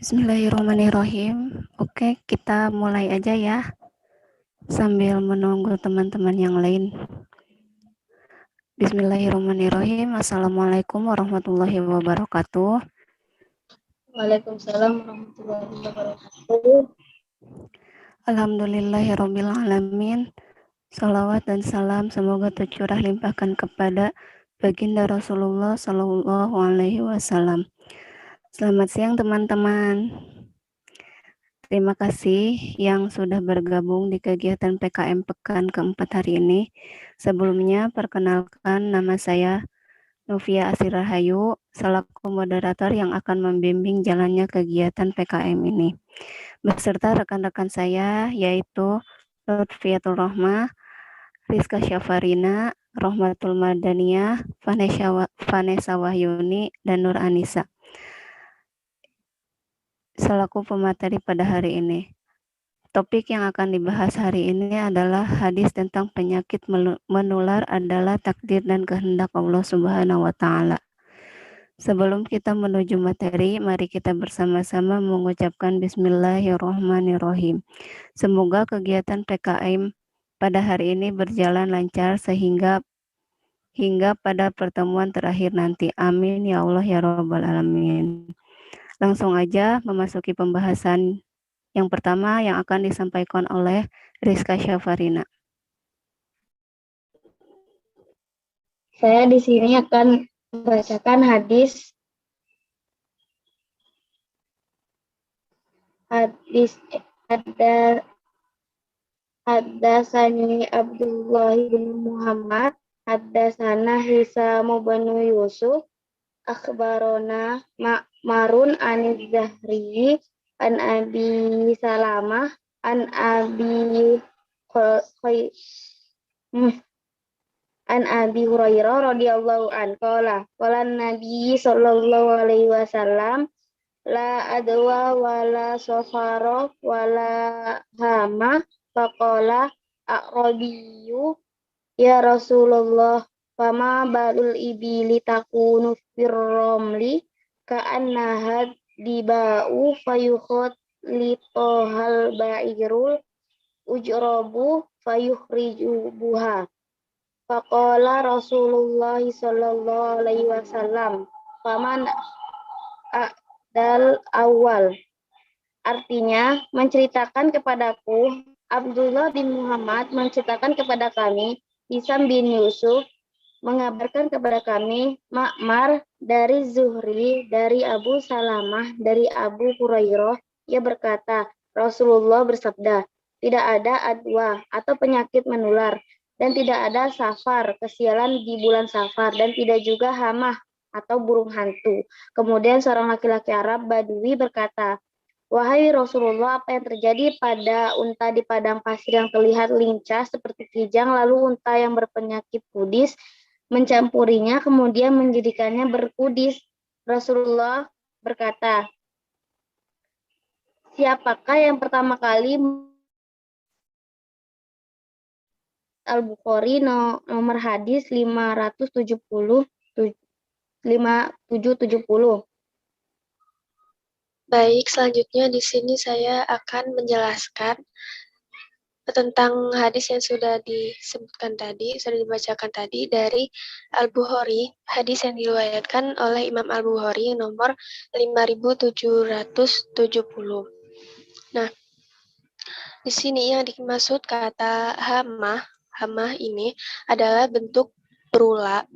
Bismillahirrahmanirrahim. Oke, kita mulai aja ya, sambil menunggu teman-teman yang lain. Bismillahirrahmanirrahim. Assalamualaikum warahmatullahi wabarakatuh. Waalaikumsalam warahmatullahi wabarakatuh. Alhamdulillahirrabbilalamin. Salawat dan salam semoga tercurah limpahkan kepada baginda Rasulullah Sallallahu Alaihi Wasallam. Selamat siang teman-teman. Terima kasih yang sudah bergabung di kegiatan PKM Pekan keempat hari ini. Sebelumnya, perkenalkan nama saya Novia Asirahayu, selaku moderator yang akan membimbing jalannya kegiatan PKM ini. Beserta rekan-rekan saya, yaitu Lutfiatul Rohmah, Rizka Syafarina, Rohmatul Madaniyah, Vanessa Wahyuni, dan Nur Anissa, selaku pemateri pada hari ini. Topik yang akan dibahas hari ini adalah hadis tentang penyakit menular adalah takdir dan kehendak Allah Subhanahu wa Ta'ala. Sebelum kita menuju materi, mari kita bersama-sama mengucapkan Bismillahirrahmanirrahim. Semoga kegiatan PKM pada hari ini berjalan lancar hingga pada pertemuan terakhir nanti. Amin ya Allah ya Rabbal Alamin. Langsung aja memasuki pembahasan yang pertama yang akan disampaikan oleh Rizka Syafarina. Saya di sini akan membacakan hadis ada Haddatsani Abdullah bin Muhammad, haddatsana Hisam bin Yusuf, akhbarona Ma'marun an Zahri, an Abi Salamah, an Abi An Abi Hurairah radhiyallahu an qala Nabi sallallahu alaihi wasallam la adwa wala safara wala hama faqala a'rabiyyu ya Rasulullah fama balul ibili takunu firromli ka'annaha diba'u fayukhot litohal ba'irul ujrabu fayukhrijubuha. Faqala Rasulullah sallallahu alaihi wasallam, "Faman a'dal awal." Artinya, menceritakan kepadaku, Abdullah bin Muhammad menceritakan kepada kami, Hisam bin Yusuf mengabarkan kepada kami, Ma'mar dari Zuhri, dari Abu Salamah, dari Abu Hurairah, ia berkata, Rasulullah bersabda, tidak ada adwa atau penyakit menular, dan tidak ada safar, kesialan di bulan safar, dan tidak juga hamah atau burung hantu. Kemudian seorang laki-laki Arab Badui berkata, wahai Rasulullah, apa yang terjadi pada unta di padang pasir yang terlihat lincah seperti kijang, lalu unta yang berpenyakit kudis mencampurinya, kemudian menjadikannya berkudis. Rasulullah berkata, siapakah yang pertama kali Al-Bukhari nomor hadis 570 5770. Baik, selanjutnya di sini saya akan menjelaskan tentang hadis yang sudah disebutkan tadi, sudah dibacakan tadi dari Al-Bukhari, hadis yang diriwayatkan oleh Imam Al-Bukhari nomor 5770. Nah, di sini yang dimaksud kata hamah ini adalah bentuk plural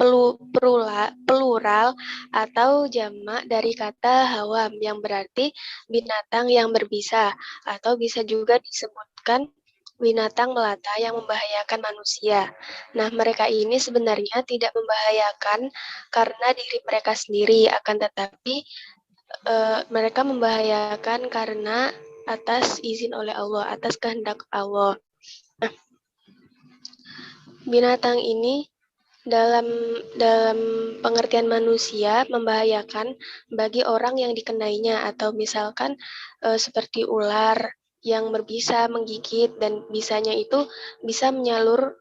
atau jamak dari kata hawam yang berarti binatang yang berbisa, atau bisa juga disebutkan binatang melata yang membahayakan manusia. Nah, mereka ini sebenarnya tidak membahayakan karena diri mereka sendiri, akan tetapi mereka membahayakan karena atas izin oleh Allah, atas kehendak Allah. Nah, binatang ini dalam pengertian manusia membahayakan bagi orang yang dikenainya, atau misalkan seperti ular yang berbisa menggigit, dan bisanya itu bisa menyalur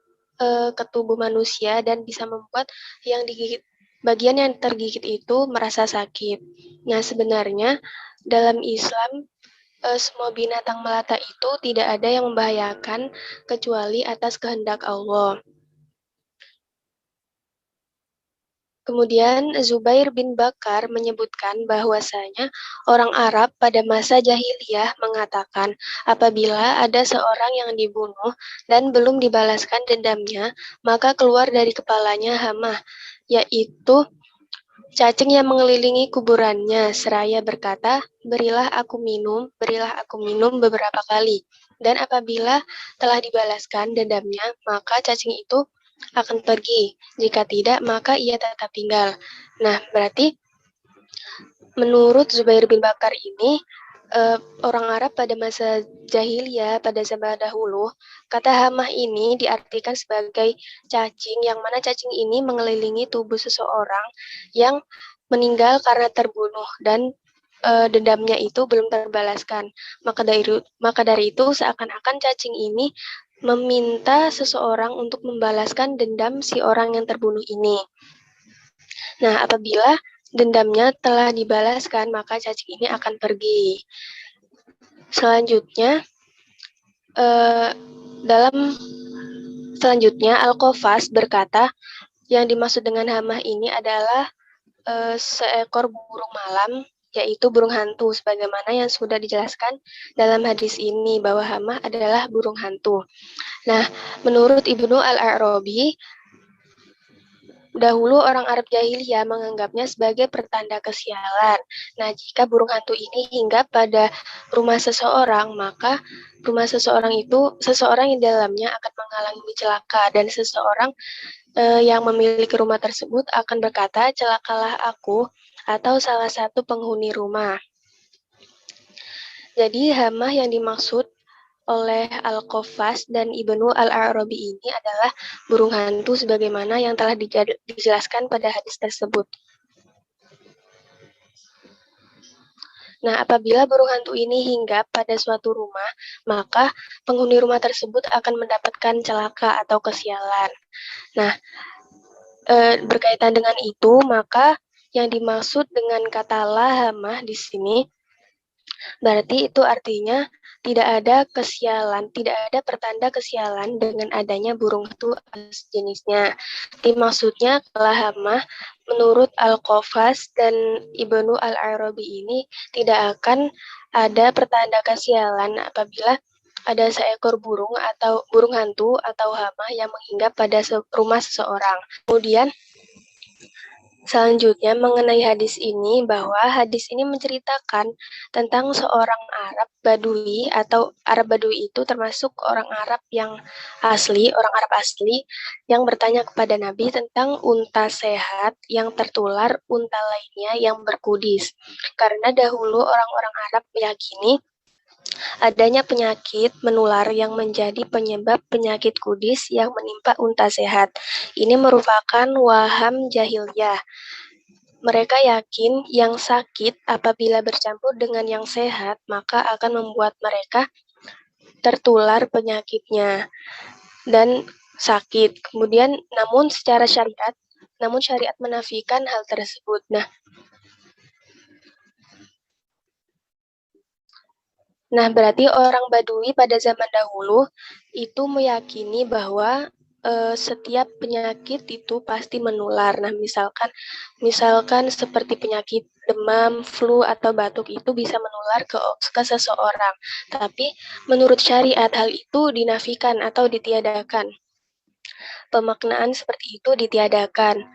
ke tubuh manusia dan bisa membuat yang digigit, bagian yang tergigit itu merasa sakit. Nah, sebenarnya dalam Islam semua binatang melata itu tidak ada yang membahayakan kecuali atas kehendak Allah. Kemudian Zubair bin Bakar menyebutkan bahwasanya orang Arab pada masa jahiliyah mengatakan apabila ada seorang yang dibunuh dan belum dibalaskan dendamnya, maka keluar dari kepalanya hama, yaitu cacing yang mengelilingi kuburannya, seraya berkata, berilah aku minum beberapa kali. Dan apabila telah dibalaskan dendamnya, maka cacing itu akan pergi. Jika tidak, maka ia tetap tinggal. Nah, berarti menurut Zubair bin Bakar ini, orang Arab pada masa jahiliyah, pada zaman dahulu, kata hamah ini diartikan sebagai cacing, yang mana cacing ini mengelilingi tubuh seseorang yang meninggal karena terbunuh dan dendamnya itu belum terbalaskan. Maka dari itu seakan-akan cacing ini meminta seseorang untuk membalaskan dendam si orang yang terbunuh ini. Nah, apabila dendamnya telah dibalaskan, maka cacing ini akan pergi. Selanjutnya, Al-Qafas berkata, yang dimaksud dengan hamah ini adalah seekor burung malam, yaitu burung hantu, sebagaimana yang sudah dijelaskan dalam hadis ini, bahwa hamah adalah burung hantu. Nah, menurut Ibnu Al-Arabi, dahulu orang Arab jahiliyah menganggapnya sebagai pertanda kesialan. Nah, jika burung hantu ini hinggap pada rumah seseorang, maka rumah seseorang yang di dalamnya akan mengalami celaka, dan seseorang yang memiliki rumah tersebut akan berkata, celakalah aku atau salah satu penghuni rumah. Jadi hamah yang dimaksud oleh Al-Qafas dan Ibnu Al-Arabi ini adalah burung hantu sebagaimana yang telah dijelaskan pada hadis tersebut. Nah, apabila burung hantu ini hinggap pada suatu rumah, maka penghuni rumah tersebut akan mendapatkan celaka atau kesialan. Nah, berkaitan dengan itu, maka yang dimaksud dengan kata lahamah di sini, berarti itu artinya tidak ada kesialan, tidak ada pertanda kesialan dengan adanya burung hantu sejenisnya. Maksudnya lahamah menurut Al-Qafas dan Ibnu Al-Arabi ini tidak akan ada pertanda kesialan apabila ada seekor burung atau burung hantu atau hama yang menghinggap pada rumah seseorang. Kemudian selanjutnya mengenai hadis ini, bahwa hadis ini menceritakan tentang seorang Arab Badui, atau Arab Badui itu termasuk orang Arab yang asli, orang Arab asli yang bertanya kepada Nabi tentang unta sehat yang tertular unta lainnya yang berkudis. Karena dahulu orang-orang Arab meyakini adanya penyakit menular yang menjadi penyebab penyakit kudis yang menimpa unta sehat. Ini merupakan waham jahiliyah. Mereka yakin yang sakit apabila bercampur dengan yang sehat, maka akan membuat mereka tertular penyakitnya dan sakit. Kemudian, namun syariat menafikan hal tersebut. Nah, berarti orang Badui pada zaman dahulu itu meyakini bahwa setiap penyakit itu pasti menular. Nah, misalkan seperti penyakit demam, flu, atau batuk itu bisa menular ke seseorang. Tapi menurut syariat hal itu dinafikan atau ditiadakan. Pemaknaan seperti itu ditiadakan.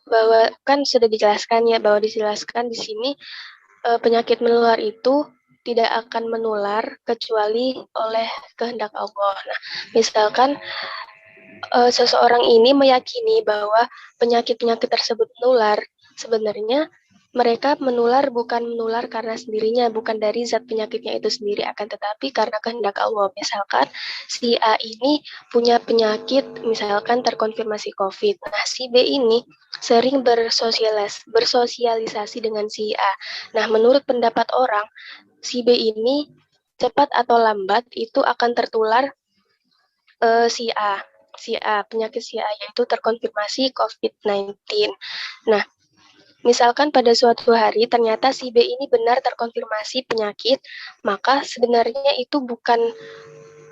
Bahwa kan sudah dijelaskan di sini penyakit menular itu tidak akan menular kecuali oleh kehendak Allah. Nah, misalkan seseorang ini meyakini bahwa penyakit-penyakit tersebut menular, sebenarnya mereka bukan menular karena sendirinya, bukan dari zat penyakitnya itu sendiri, akan tetapi karena kehendak Allah. Misalkan si A ini punya penyakit, misalkan terkonfirmasi COVID. Nah, si B ini sering bersosialisasi dengan si A. Nah, menurut pendapat orang, si B ini cepat atau lambat itu akan tertular penyakit si A yaitu terkonfirmasi COVID-19. Nah, Misalkan pada suatu hari ternyata si B ini benar terkonfirmasi penyakit, maka sebenarnya itu bukan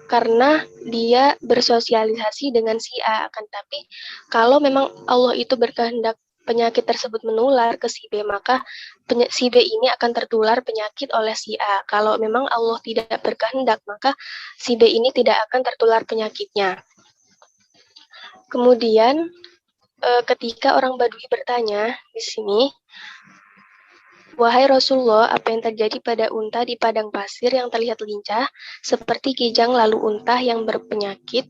karena dia bersosialisasi dengan si A, akan tapi kalau memang Allah itu berkehendak penyakit tersebut menular ke si B, maka si B ini akan tertular penyakit oleh si A. Kalau memang Allah tidak berkehendak, maka si B ini tidak akan tertular penyakitnya. Kemudian ketika orang Badui bertanya di sini, "Wahai Rasulullah, apa yang terjadi pada unta di padang pasir yang terlihat lincah, seperti kijang lalu unta yang berpenyakit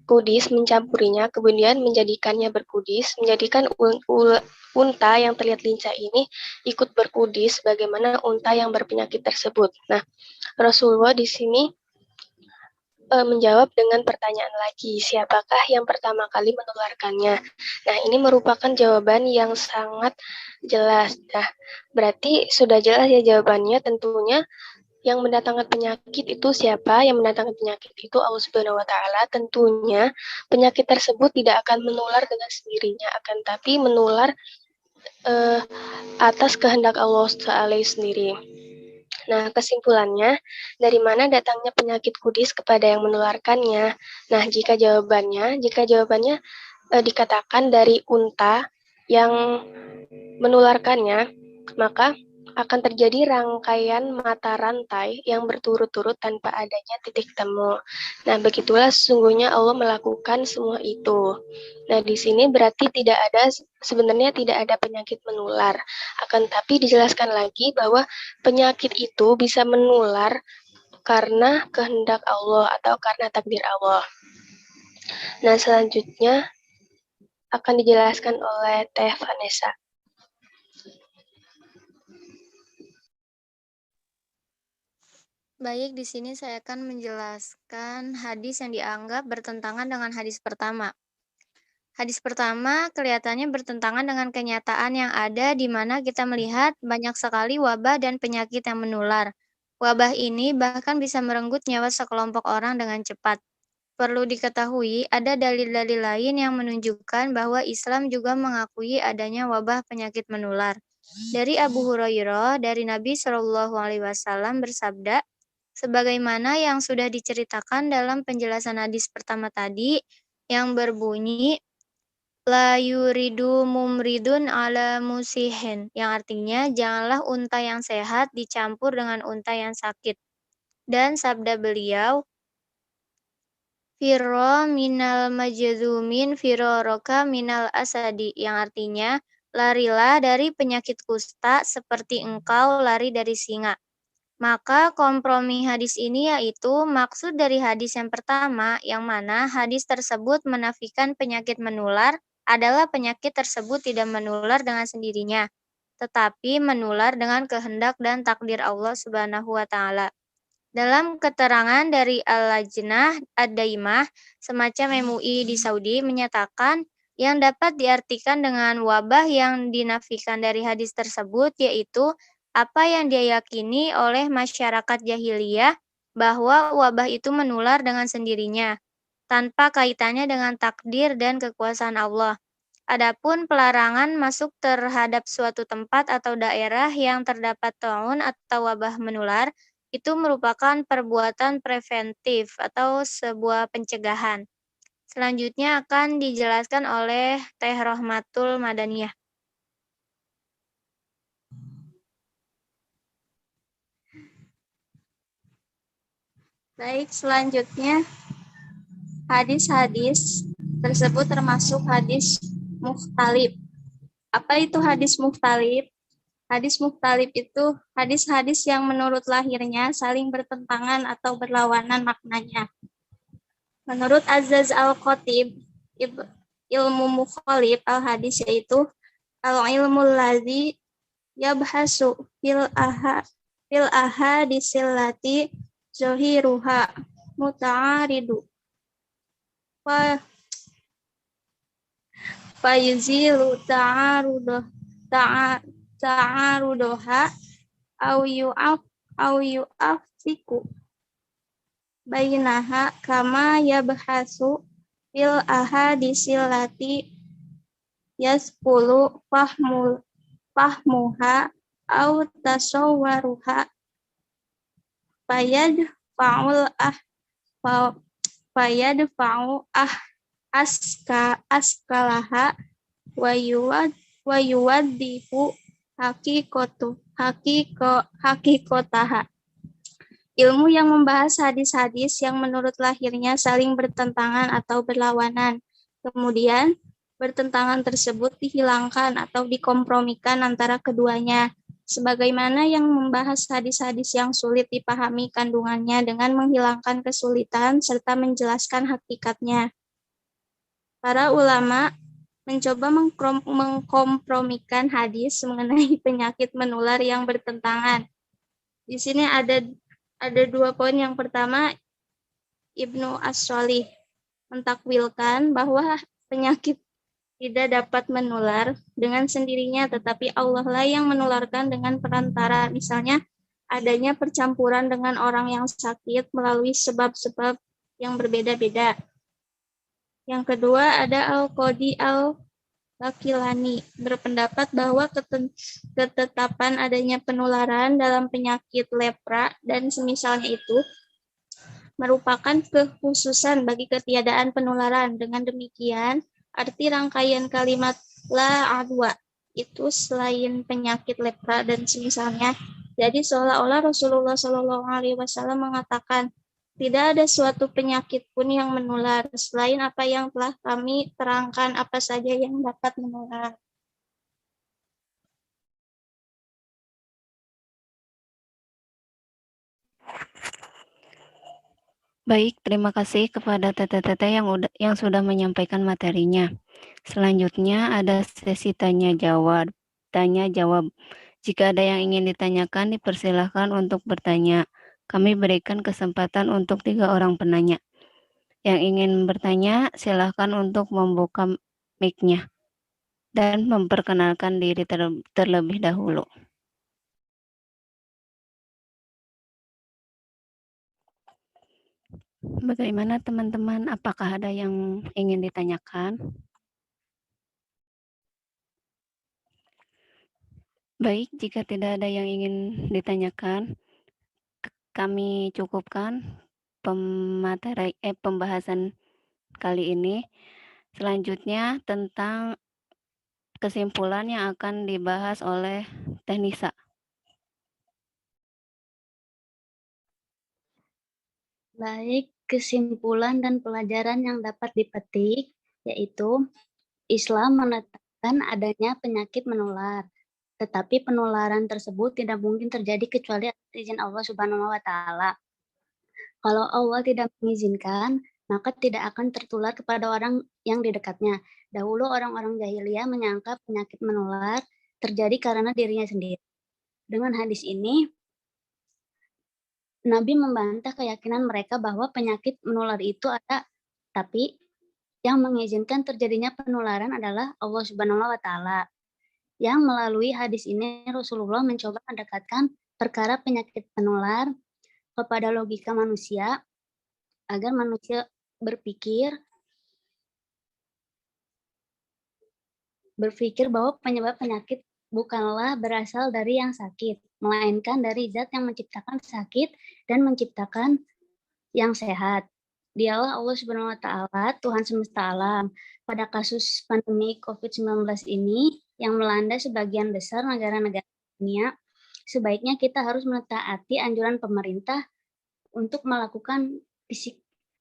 kudis mencampurinya, kemudian menjadikannya berkudis, menjadikan unta yang terlihat lincah ini ikut berkudis, bagaimana unta yang berpenyakit tersebut?" Nah, Rasulullah di sini menjawab dengan pertanyaan lagi, siapakah yang pertama kali menularkannya? Nah, ini merupakan jawaban yang sangat jelas. Nah, berarti sudah jelas ya jawabannya, tentunya yang mendatangkan penyakit itu siapa? Yang mendatangkan penyakit itu Allah Subhanahu wa Ta'ala. Tentunya penyakit tersebut tidak akan menular dengan sendirinya, akan tapi menular atas kehendak Allah Ta'ala sendiri. Nah, kesimpulannya, dari mana datangnya penyakit kudis kepada yang menularkannya? Nah, jika jawabannya dikatakan dari unta yang menularkannya, maka akan terjadi rangkaian mata rantai yang berturut-turut tanpa adanya titik temu. Nah, begitulah sesungguhnya Allah melakukan semua itu. Nah, di sini berarti sebenarnya tidak ada penyakit menular. Akan tapi dijelaskan lagi bahwa penyakit itu bisa menular karena kehendak Allah atau karena takdir Allah. Nah, selanjutnya akan dijelaskan oleh Teh Vanessa. Baik, di sini saya akan menjelaskan hadis yang dianggap bertentangan dengan hadis pertama. Hadis pertama kelihatannya bertentangan dengan kenyataan yang ada di mana kita melihat banyak sekali wabah dan penyakit yang menular. Wabah ini bahkan bisa merenggut nyawa sekelompok orang dengan cepat. Perlu diketahui, ada dalil-dalil lain yang menunjukkan bahwa Islam juga mengakui adanya wabah penyakit menular. Dari Abu Hurairah, dari Nabi Shallallahu Alaihi Wasallam bersabda, sebagaimana yang sudah diceritakan dalam penjelasan hadis pertama tadi, yang berbunyi, la yuridu mumridun ala musihin, yang artinya janganlah unta yang sehat dicampur dengan unta yang sakit. Dan sabda beliau, firro minal majzumin firoroka minal asadi, yang artinya larilah dari penyakit kusta seperti engkau lari dari singa. Maka kompromi hadis ini yaitu maksud dari hadis yang pertama, yang mana hadis tersebut menafikan penyakit menular adalah penyakit tersebut tidak menular dengan sendirinya, tetapi menular dengan kehendak dan takdir Allah Subhanahu wa Ta'ala. Dalam keterangan dari Al-Lajnah Ad-Daimah, semacam MUI di Saudi, menyatakan yang dapat diartikan dengan wabah yang dinafikan dari hadis tersebut yaitu apa yang diyakini oleh masyarakat jahiliyah bahwa wabah itu menular dengan sendirinya, tanpa kaitannya dengan takdir dan kekuasaan Allah. Adapun pelarangan masuk terhadap suatu tempat atau daerah yang terdapat taun atau wabah menular, itu merupakan perbuatan preventif atau sebuah pencegahan. Selanjutnya akan dijelaskan oleh Teh Rohmatul Madaniyah. Baik, selanjutnya hadis-hadis tersebut termasuk hadis mukhtalif. Apa itu hadis mukhtalif? Hadis mukhtalif itu hadis-hadis yang menurut lahirnya saling bertentangan atau berlawanan maknanya. Menurut Azzaz Al-Khatib, ilmu mukhalif al-hadis yaitu al-ilmu ladzi yabhasu fil ahadisil zahiruha muta'aridu fa yuzilu ta'arudoha au yu'afiku bainaha kama yabhasu fil ahadisil lati yasqulu fahmuha au tasawwaruha fayadfa'u askalaha wa yuwaddihu hakikotaha. Ilmu yang membahas hadis-hadis yang menurut lahirnya saling bertentangan atau berlawanan. Kemudian, bertentangan tersebut dihilangkan atau dikompromikan antara keduanya, sebagaimana yang membahas hadis-hadis yang sulit dipahami kandungannya dengan menghilangkan kesulitan serta menjelaskan hakikatnya. Para ulama mencoba mengkompromikan hadis mengenai penyakit menular yang bertentangan. Di sini ada 2 poin. Yang pertama, Ibnu As-Sholih mentakwilkan bahwa penyakit tidak dapat menular dengan sendirinya, tetapi Allah lah yang menularkan dengan perantara. Misalnya, adanya percampuran dengan orang yang sakit melalui sebab-sebab yang berbeda-beda. Yang kedua, ada Al-Qadi Al-Bakilani berpendapat bahwa ketetapan adanya penularan dalam penyakit lepra dan semisalnya itu merupakan kekhususan bagi ketiadaan penularan. Dengan demikian, arti rangkaian kalimat la adwa itu selain penyakit lepra dan semisalnya. Jadi seolah-olah Rasulullah SAW mengatakan, tidak ada suatu penyakit pun yang menular selain apa yang telah kami terangkan, apa saja yang dapat menular. Baik, terima kasih kepada Tete-Tete yang sudah menyampaikan materinya. Selanjutnya ada sesi tanya jawab. Jika ada yang ingin ditanyakan, dipersilahkan untuk bertanya. Kami berikan kesempatan untuk 3 orang penanya. Yang ingin bertanya, silahkan untuk membuka mic-nya dan memperkenalkan diri terlebih dahulu. Bagaimana teman-teman? Apakah ada yang ingin ditanyakan? Baik, jika tidak ada yang ingin ditanyakan, kami cukupkan pembahasan kali ini. Selanjutnya tentang kesimpulan yang akan dibahas oleh Teh Nisa. Baik, kesimpulan dan pelajaran yang dapat dipetik yaitu Islam menetapkan adanya penyakit menular, tetapi penularan tersebut tidak mungkin terjadi kecuali atas izin Allah Subhanahu wa Ta'ala. Kalau Allah tidak mengizinkan, maka tidak akan tertular kepada orang yang di dekatnya. Dahulu orang-orang jahiliyah menyangka penyakit menular terjadi karena dirinya sendiri. Dengan hadis ini, Nabi membantah keyakinan mereka bahwa penyakit menular itu ada, tapi yang mengizinkan terjadinya penularan adalah Allah Subhanahu wa Ta'ala. Yang melalui hadis ini Rasulullah mencoba mendekatkan perkara penyakit menular kepada logika manusia agar manusia berpikir bahwa penyebab penyakit bukanlah berasal dari yang sakit, melainkan dari zat yang menciptakan sakit dan menciptakan yang sehat. Dialah Allah Subhanahu wa Ta'ala, Tuhan semesta alam. Pada kasus pandemi COVID-19 ini yang melanda sebagian besar negara-negara dunia, sebaiknya kita harus mentaati anjuran pemerintah untuk melakukan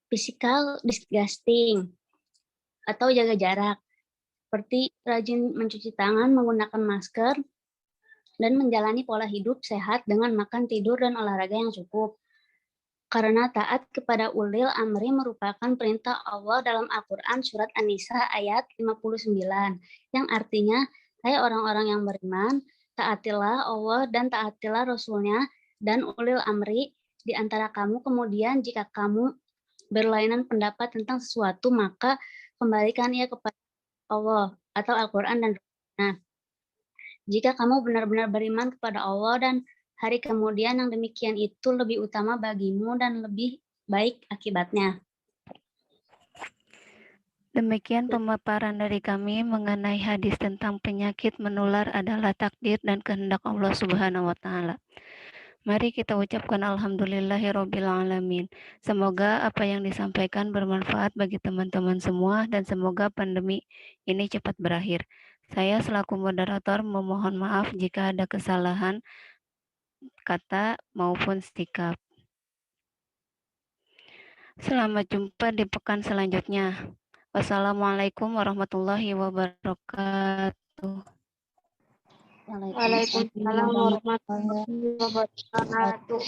physical distancing atau jaga jarak, seperti rajin mencuci tangan, menggunakan masker, dan menjalani pola hidup sehat dengan makan, tidur, dan olahraga yang cukup. Karena taat kepada ulil amri merupakan perintah Allah dalam Al-Quran surat An-Nisa ayat 59, yang artinya, hai orang-orang yang beriman, taatilah Allah dan taatilah Rasulnya dan ulil amri di antara kamu. Kemudian jika kamu berlainan pendapat tentang sesuatu, maka kembalikan ia kepada Allah atau Al-Quran dan Rasulnya. Jika kamu benar-benar beriman kepada Allah dan hari kemudian, yang demikian itu lebih utama bagimu dan lebih baik akibatnya. Demikian pemaparan dari kami mengenai hadis tentang penyakit menular adalah takdir dan kehendak Allah Subhanahu wa taala. Mari kita ucapkan alhamdulillahirabbil alamin. Semoga apa yang disampaikan bermanfaat bagi teman-teman semua dan semoga pandemi ini cepat berakhir. Saya selaku moderator memohon maaf jika ada kesalahan kata maupun sikap. Selamat jumpa di pekan selanjutnya. Wassalamualaikum warahmatullahi wabarakatuh. Waalaikumsalam warahmatullahi wabarakatuh.